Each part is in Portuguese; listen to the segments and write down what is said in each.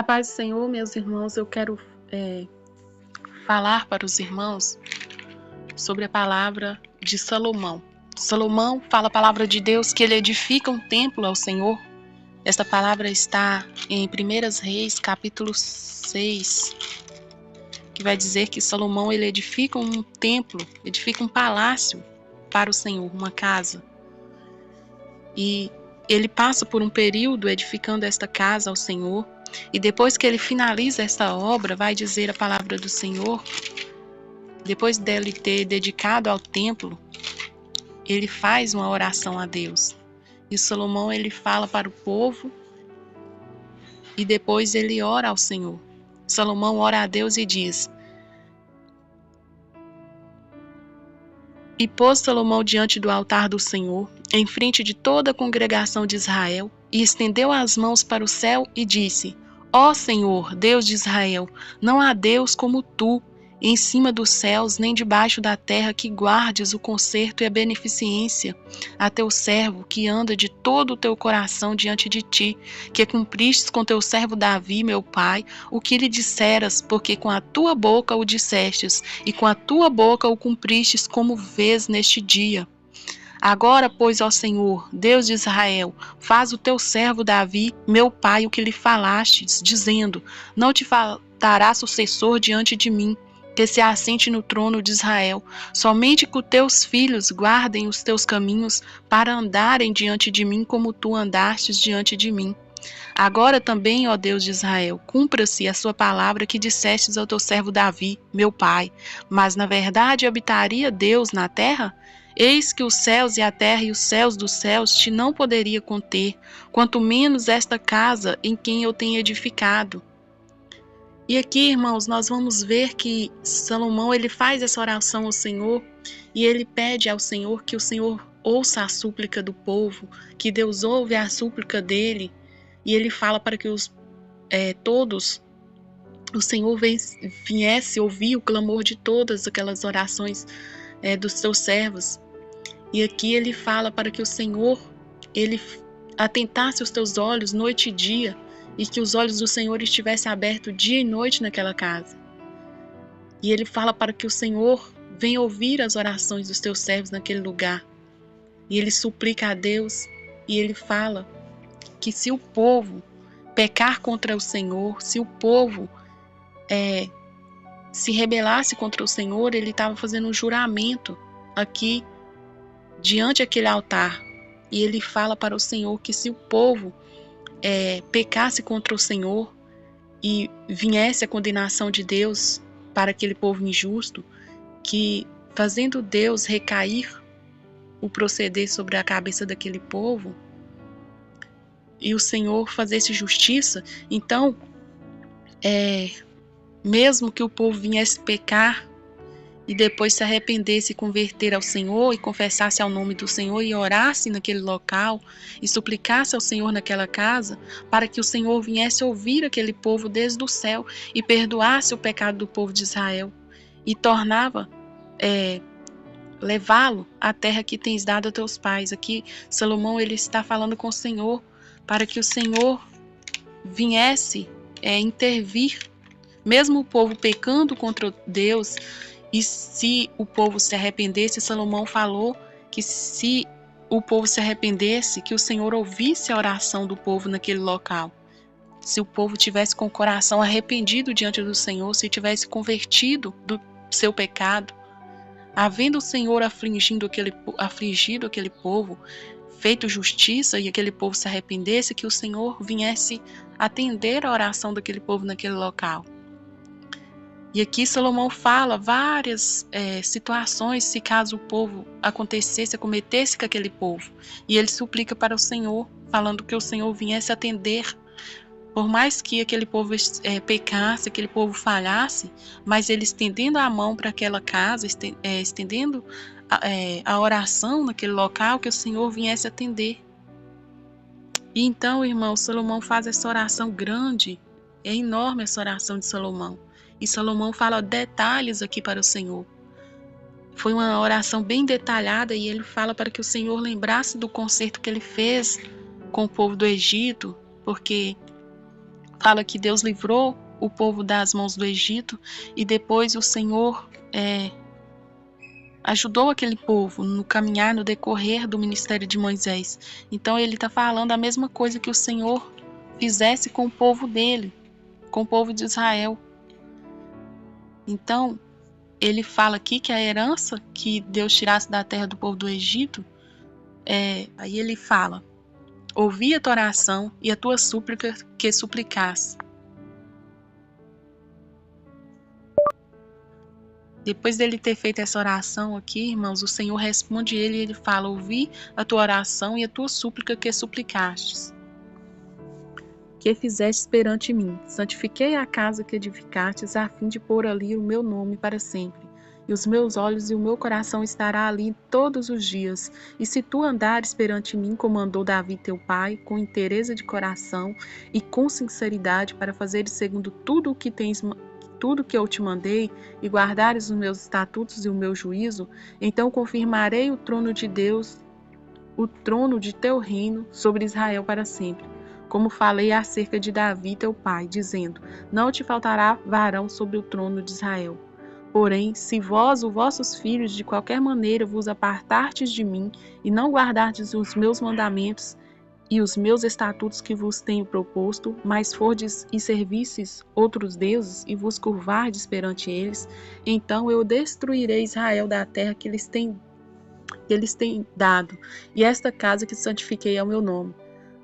A paz do Senhor, meus irmãos, eu quero falar para os irmãos sobre a palavra de Salomão. Salomão fala a palavra de Deus que ele edifica um templo ao Senhor. Esta palavra está em 1 Reis, capítulo 6, que vai dizer que Salomão ele edifica um templo, edifica um palácio para o Senhor, uma casa. E ele passa por um período edificando esta casa ao Senhor. E depois que ele finaliza esta obra, vai dizer a palavra do Senhor, depois dele ter dedicado ao templo, ele faz uma oração a Deus. E Salomão ele fala para o povo e depois ele ora ao Senhor. Salomão ora a Deus e diz: E pôs Salomão diante do altar do Senhor, em frente de toda a congregação de Israel, e estendeu as mãos para o céu e disse: Ó Senhor, Deus de Israel, não há Deus como tu, em cima dos céus, nem debaixo da terra, que guardes o conserto e a beneficência a teu servo, que anda de todo o teu coração diante de ti, que cumpristes com teu servo Davi, meu pai, o que lhe disseras, porque com a tua boca o dissestes, e com a tua boca o cumpristes, como vês neste dia. Agora, pois, ó Senhor, Deus de Israel, faz o teu servo Davi, meu pai, o que lhe falastes, dizendo: Não te faltará sucessor diante de mim, que se assente no trono de Israel. Somente que os teus filhos guardem os teus caminhos, para andarem diante de mim como tu andastes diante de mim. Agora também, ó Deus de Israel, cumpra-se a sua palavra que dissestes ao teu servo Davi, meu pai. Mas na verdade habitaria Deus na terra? Eis que os céus e a terra e os céus dos céus te não poderia conter, quanto menos esta casa em quem eu tenho edificado. E aqui, irmãos, nós vamos ver que Salomão ele faz essa oração ao Senhor e ele pede ao Senhor que o Senhor ouça a súplica do povo, que Deus ouve a súplica dele, e ele fala para que todos, o Senhor viesse ouvir o clamor de todas aquelas orações dos seus servos. E aqui ele fala para que o Senhor ele atentasse os teus olhos noite e dia, e que os olhos do Senhor estivessem abertos dia e noite naquela casa. E ele fala para que o Senhor venha ouvir as orações dos teus servos naquele lugar. E ele suplica a Deus, e ele fala que se o povo pecar contra o Senhor, se o povo se rebelasse contra o Senhor, ele estava fazendo um juramento aqui diante daquele altar. E ele fala para o Senhor que se o povo pecasse contra o Senhor e viesse a condenação de Deus para aquele povo injusto, que fazendo Deus recair o proceder sobre a cabeça daquele povo, e o Senhor fazesse justiça, então, mesmo que o povo viesse pecar e depois se arrependesse e converter ao Senhor e confessasse ao nome do Senhor e orasse naquele local e suplicasse ao Senhor naquela casa, para que o Senhor viesse ouvir aquele povo desde o céu e perdoasse o pecado do povo de Israel e tornava levá-lo à terra que tens dado a teus pais. Aqui Salomão ele está falando com o Senhor para que o Senhor viesse intervir, mesmo o povo pecando contra Deus. E se o povo se arrependesse, Salomão falou que se o povo se arrependesse, que o Senhor ouvisse a oração do povo naquele local. Se o povo tivesse com o coração arrependido diante do Senhor, se tivesse convertido do seu pecado, havendo o Senhor afligido aquele povo, feito justiça e aquele povo se arrependesse, que o Senhor viesse atender a oração daquele povo naquele local. E aqui Salomão fala várias situações, se caso o povo acometesse com aquele povo. E ele suplica para o Senhor, falando que o Senhor viesse atender, por mais que aquele povo pecasse, aquele povo falhasse, mas ele estendendo a mão para aquela casa, estendendo a oração naquele local, que o Senhor viesse atender. E então, irmão, Salomão faz essa oração grande, é enorme essa oração de Salomão. E Salomão fala detalhes aqui para o Senhor. Foi uma oração bem detalhada e ele fala para que o Senhor lembrasse do concerto que ele fez com o povo do Egito, porque fala que Deus livrou o povo das mãos do Egito e depois o Senhor ajudou aquele povo no caminhar, no decorrer do ministério de Moisés. Então ele está falando a mesma coisa que o Senhor fizesse com o povo dele, com o povo de Israel. Então ele fala aqui que a herança que Deus tirasse da terra do povo do Egito, aí ele fala: ouvi a tua oração e a tua súplica que suplicasse. Depois dele ter feito essa oração aqui, irmãos, o Senhor responde ele e ele fala: ouvi a tua oração e a tua súplica que suplicastes, que fizestes perante mim. Santifiquei a casa que edificastes, a fim de pôr ali o meu nome para sempre. E os meus olhos e o meu coração estará ali todos os dias. E se tu andares perante mim, como andou Davi teu pai, com inteireza de coração e com sinceridade, para fazeres segundo tudo o que eu te mandei, e guardares os meus estatutos e o meu juízo, então confirmarei o trono de Deus, o trono de teu reino sobre Israel para sempre. Como falei acerca de Davi teu pai, dizendo: não te faltará varão sobre o trono de Israel. Porém, se vós, os vossos filhos, de qualquer maneira vos apartardes de mim, e não guardardes os meus mandamentos e os meus estatutos que vos tenho proposto, mas fordes e servisses outros deuses, e vos curvardes perante eles, então eu destruirei Israel da terra que eles têm dado, e esta casa que santifiquei ao meu nome.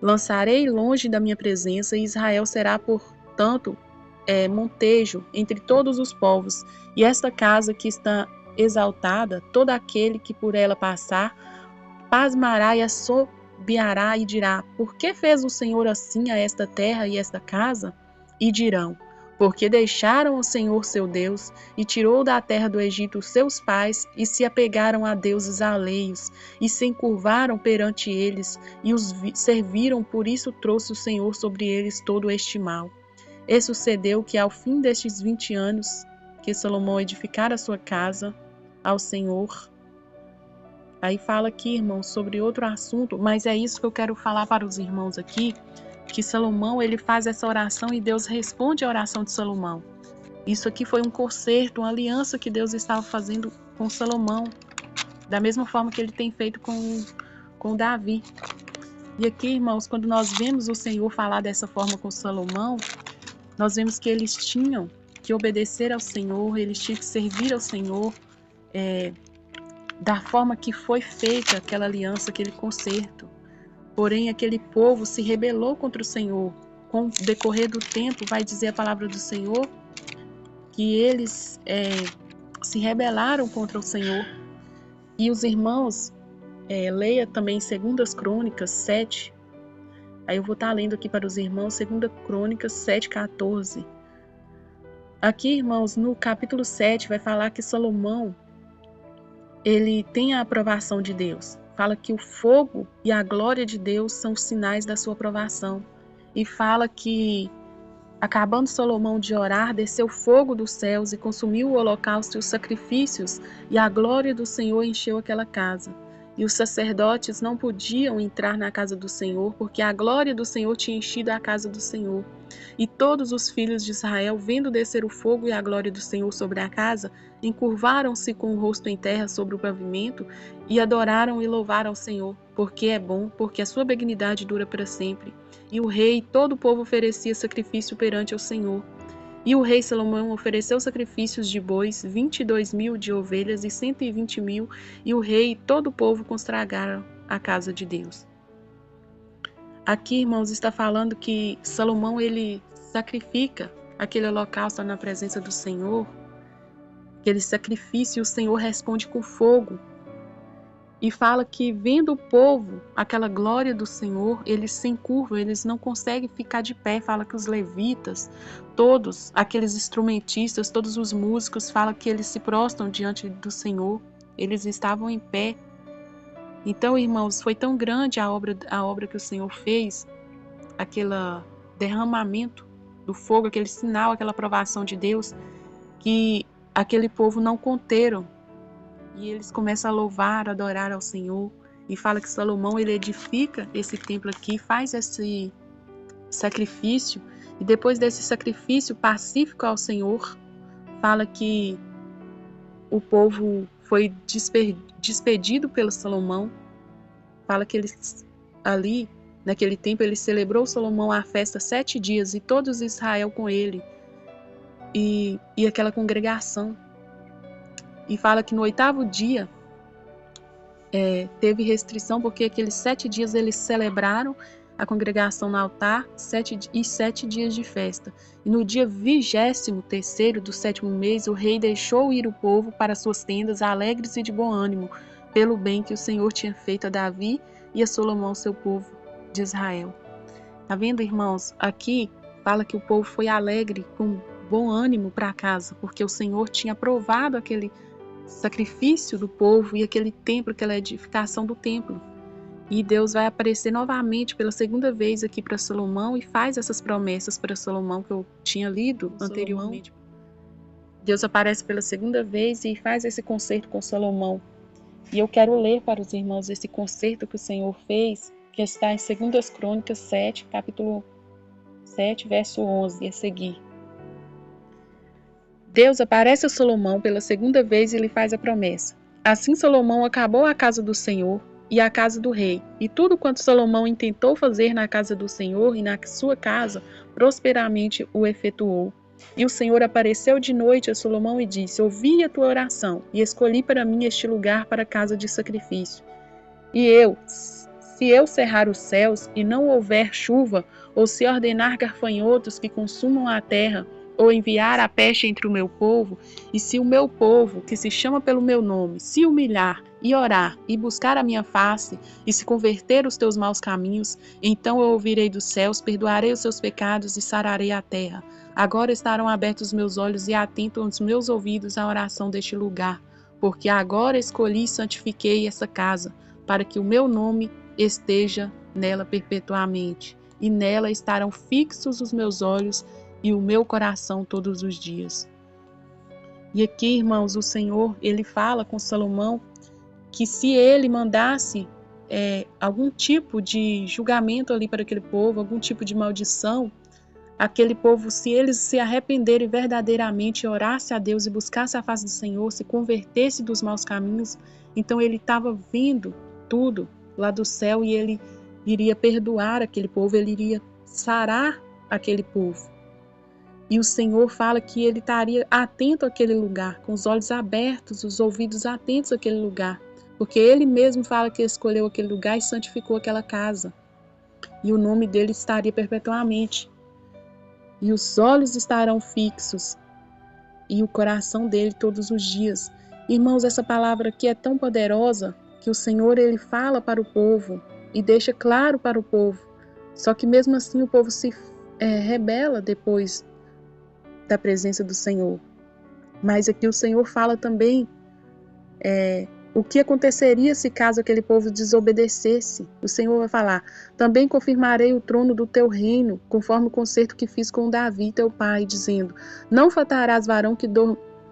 Lançarei longe da minha presença, e Israel será, portanto, montejo entre todos os povos. E esta casa que está exaltada, todo aquele que por ela passar, pasmará e assobiará e dirá: por que fez o Senhor assim a esta terra e esta casa? E dirão: porque deixaram o Senhor seu Deus, e tirou da terra do Egito os seus pais, e se apegaram a deuses alheios, e se encurvaram perante eles, e os serviram, por isso trouxe o Senhor sobre eles todo este mal. E sucedeu que ao fim destes 20 anos, que Salomão edificara a sua casa ao Senhor. Aí fala aqui, irmãos, sobre outro assunto, mas é isso que eu quero falar para os irmãos aqui, que Salomão, ele faz essa oração e Deus responde a oração de Salomão. Isso aqui foi um concerto, uma aliança que Deus estava fazendo com Salomão, da mesma forma que ele tem feito com Davi. E aqui, irmãos, quando nós vemos o Senhor falar dessa forma com Salomão, nós vemos que eles tinham que obedecer ao Senhor, eles tinham que servir ao Senhor, da forma que foi feita aquela aliança, aquele concerto. Porém, aquele povo se rebelou contra o Senhor. Com o decorrer do tempo, vai dizer a palavra do Senhor, que eles se rebelaram contra o Senhor. E os irmãos, leia também 2 Crônicas 7. Aí eu vou estar lendo aqui para os irmãos 2 Crônicas 7:14. Aqui, irmãos, no capítulo 7, vai falar que Salomão, ele tem a aprovação de Deus. Fala que o fogo e a glória de Deus são os sinais da sua aprovação. E fala que, acabando Salomão de orar, desceu fogo dos céus e consumiu o holocausto e os sacrifícios, e a glória do Senhor encheu aquela casa. E os sacerdotes não podiam entrar na casa do Senhor, porque a glória do Senhor tinha enchido a casa do Senhor. E todos os filhos de Israel, vendo descer o fogo e a glória do Senhor sobre a casa, encurvaram-se com o rosto em terra sobre o pavimento, e adoraram e louvaram ao Senhor, porque é bom, porque a sua benignidade dura para sempre. E o rei e todo o povo oferecia sacrifício perante o Senhor. E o rei Salomão ofereceu sacrifícios de bois, 22.000 de ovelhas e 120.000, e o rei e todo o povo consagraram a casa de Deus. Aqui, irmãos, está falando que Salomão, ele sacrifica aquele holocausto na presença do Senhor, aquele sacrifício, e o Senhor responde com fogo. E fala que, vendo o povo, aquela glória do Senhor, eles se encurvam, eles não conseguem ficar de pé. Fala que os levitas, todos aqueles instrumentistas, todos os músicos, fala que eles se prostram diante do Senhor, eles estavam em pé. Então, irmãos, foi tão grande a obra que o Senhor fez, aquele derramamento do fogo, aquele sinal, aquela aprovação de Deus, que aquele povo não conteram. E eles começam a louvar, a adorar ao Senhor. E fala que Salomão, ele edifica esse templo aqui, faz esse sacrifício. E depois desse sacrifício pacífico ao Senhor, fala que o povo foi despedido pelo Salomão. Fala que eles ali, naquele tempo, ele celebrou Salomão a festa 7 dias e todos Israel com ele e aquela congregação. E fala que no 8º dia teve restrição, porque aqueles 7 dias eles celebraram a congregação no altar 7 dias de festa. E no dia 23º do 7º mês, o rei deixou ir o povo para suas tendas, alegres e de bom ânimo, pelo bem que o Senhor tinha feito a Davi e a Salomão, seu povo de Israel. Tá vendo, irmãos? Aqui fala que o povo foi alegre, com bom ânimo para casa, porque o Senhor tinha aprovado aquele sacrifício do povo e aquele templo, aquela edificação do templo. E Deus vai aparecer novamente pela segunda vez aqui para Salomão e faz essas promessas para Salomão que eu tinha lido anteriormente. Deus aparece pela segunda vez e faz esse concerto com Salomão. E eu quero ler para os irmãos esse concerto que o Senhor fez, que está em 2 Crônicas 7, capítulo 7, verso 11, e a seguir. Deus aparece a Salomão pela segunda vez e lhe faz a promessa. Assim Salomão acabou a casa do Senhor e a casa do rei, e tudo quanto Salomão intentou fazer na casa do Senhor e na sua casa, prosperamente o efetuou. E o Senhor apareceu de noite a Salomão e disse: Ouvi a tua oração, e escolhi para mim este lugar para casa de sacrifício. E se eu cerrar os céus e não houver chuva, ou se ordenar gafanhotos que consumam a terra, ou enviar a peste entre o meu povo, e se o meu povo, que se chama pelo meu nome, se humilhar e orar e buscar a minha face, e se converter os teus maus caminhos, então eu ouvirei dos céus, perdoarei os seus pecados e sararei a terra. Agora estarão abertos os meus olhos e atentos os meus ouvidos à oração deste lugar, porque agora escolhi e santifiquei essa casa, para que o meu nome esteja nela perpetuamente, e nela estarão fixos os meus olhos e o meu coração todos os dias. E aqui, irmãos, o Senhor, ele fala com Salomão que se ele mandasse algum tipo de julgamento ali para aquele povo, algum tipo de maldição, aquele povo, se eles se arrependerem verdadeiramente, orasse a Deus e buscasse a face do Senhor, se convertesse dos maus caminhos, então ele estava vendo tudo lá do céu e ele iria perdoar aquele povo, ele iria sarar aquele povo. E o Senhor fala que ele estaria atento àquele lugar, com os olhos abertos, os ouvidos atentos àquele lugar, porque ele mesmo fala que escolheu aquele lugar e santificou aquela casa. E o nome dele estaria perpetuamente. E os olhos estarão fixos, e o coração dele todos os dias. Irmãos, essa palavra aqui é tão poderosa, que o Senhor ele fala para o povo, e deixa claro para o povo. Só que mesmo assim o povo se rebela depois da presença do Senhor. Mas aqui o Senhor fala também o que aconteceria se caso aquele povo desobedecesse. O Senhor vai falar: também confirmarei o trono do teu reino, conforme o concerto que fiz com Davi, teu pai, dizendo: não faltarás varão que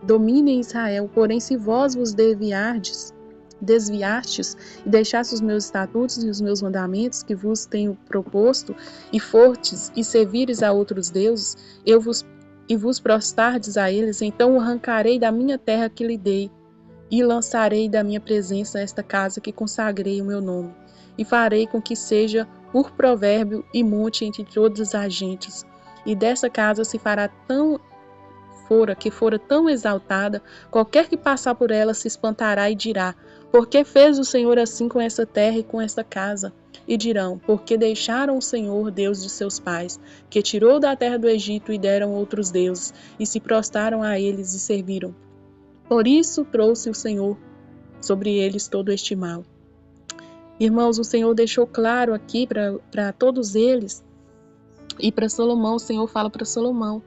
domine em Israel, porém se vós vos desviastes e deixastes os meus estatutos e os meus mandamentos que vos tenho proposto, e fortes e servires a outros deuses, e vos prostardes a eles, então o arrancarei da minha terra que lhe dei, e lançarei da minha presença esta casa que consagrei o meu nome, e farei com que seja por provérbio e monte entre todas as gentes, e dessa casa se fará que fora tão exaltada, qualquer que passar por ela se espantará e dirá: por que fez o Senhor assim com essa terra e com esta casa? E dirão: porque deixaram o Senhor, Deus de seus pais, que tirou da terra do Egito e deram outros deuses, e se prostraram a eles e serviram. Por isso trouxe o Senhor sobre eles todo este mal. Irmãos, o Senhor deixou claro aqui para todos eles, e para Salomão, o Senhor fala para Salomão: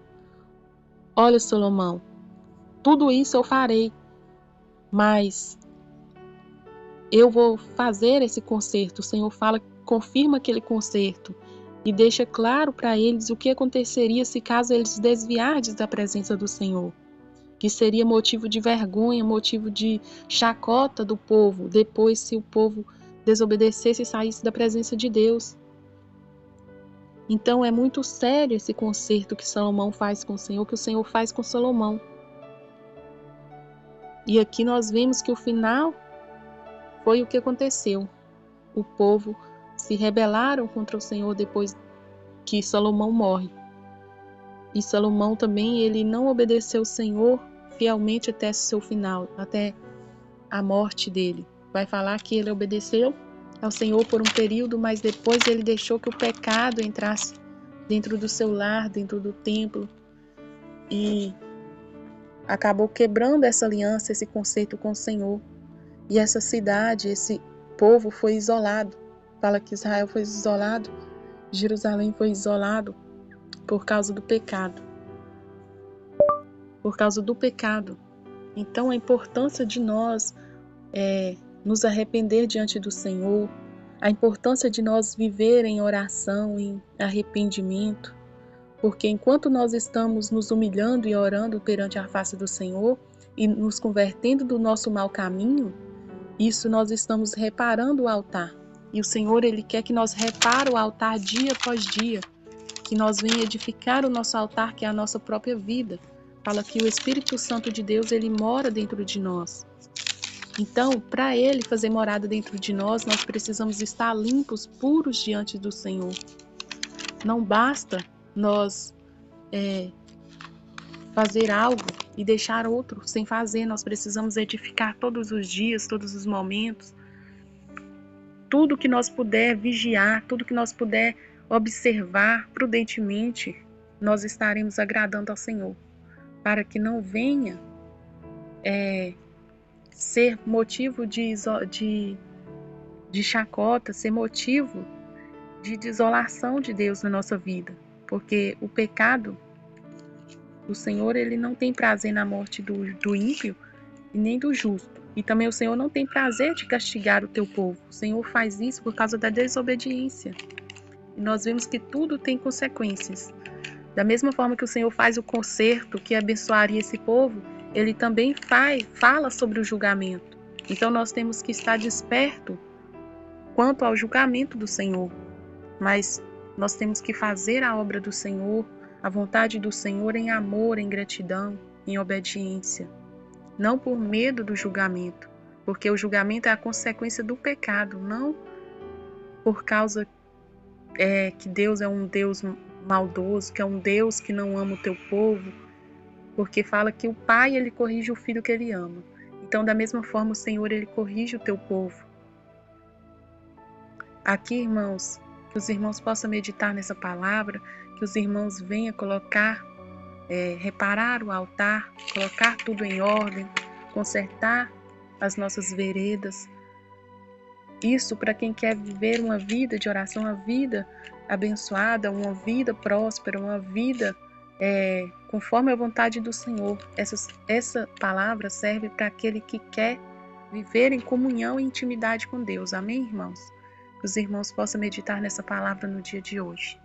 olha, Salomão, tudo isso eu farei, mas eu vou fazer esse concerto. O Senhor fala, confirma aquele concerto e deixa claro para eles o que aconteceria se caso eles desviarem da presença do Senhor, que seria motivo de vergonha, motivo de chacota do povo, depois se o povo desobedecesse e saísse da presença de Deus. Então é muito sério esse concerto que Salomão faz com o Senhor, que o Senhor faz com Salomão. E aqui nós vemos que o final foi o que aconteceu. O povo se rebelaram contra o Senhor depois que Salomão morre. E Salomão também, ele não obedeceu o Senhor fielmente até seu final, até a morte dele. Vai falar que ele obedeceu ao Senhor por um período, mas depois ele deixou que o pecado entrasse dentro do seu lar, dentro do templo, e acabou quebrando essa aliança, esse concerto com o Senhor. E essa cidade, esse povo foi isolado. Fala que Israel foi isolado, Jerusalém foi isolado por causa do pecado. Por causa do pecado. Então a importância de nós nos arrepender diante do Senhor, a importância de nós viver em oração, em arrependimento, porque enquanto nós estamos nos humilhando e orando perante a face do Senhor e nos convertendo do nosso mau caminho, isso nós estamos reparando o altar. E o Senhor, Ele quer que nós repare o altar dia após dia, que nós venhamos edificar o nosso altar, que é a nossa própria vida. Fala que o Espírito Santo de Deus, Ele mora dentro de nós. Então, para Ele fazer morada dentro de nós, nós precisamos estar limpos, puros diante do Senhor. Não basta nós fazer algo e deixar outro sem fazer. Nós precisamos edificar todos os dias, todos os momentos. Tudo que nós puder vigiar, tudo que nós puder observar prudentemente, nós estaremos agradando ao Senhor, para que não venha ser motivo de chacota, ser motivo de desolação de Deus na nossa vida, porque o pecado, o Senhor, Ele não tem prazer na morte do ímpio e nem do justo. E também o Senhor não tem prazer de castigar o teu povo. O Senhor faz isso por causa da desobediência. E nós vemos que tudo tem consequências. Da mesma forma que o Senhor faz o conserto que abençoaria esse povo, Ele também fala sobre o julgamento. Então nós temos que estar desperto quanto ao julgamento do Senhor. Mas nós temos que fazer a obra do Senhor, a vontade do Senhor em amor, em gratidão, em obediência. Não por medo do julgamento, porque o julgamento é a consequência do pecado, não por causa que Deus é um Deus maldoso, que é um Deus que não ama o teu povo, porque fala que o pai, ele corrige o filho que ele ama. Então, da mesma forma, o Senhor, ele corrige o teu povo. Aqui, irmãos, que os irmãos possam meditar nessa palavra, que os irmãos venham colocar, reparar o altar, colocar tudo em ordem, consertar as nossas veredas. Isso para quem quer viver uma vida de oração, uma vida abençoada, uma vida próspera, uma vida conforme a vontade do Senhor. Essa palavra serve para aquele que quer viver em comunhão e intimidade com Deus. Amém, irmãos? Que os irmãos possam meditar nessa palavra no dia de hoje.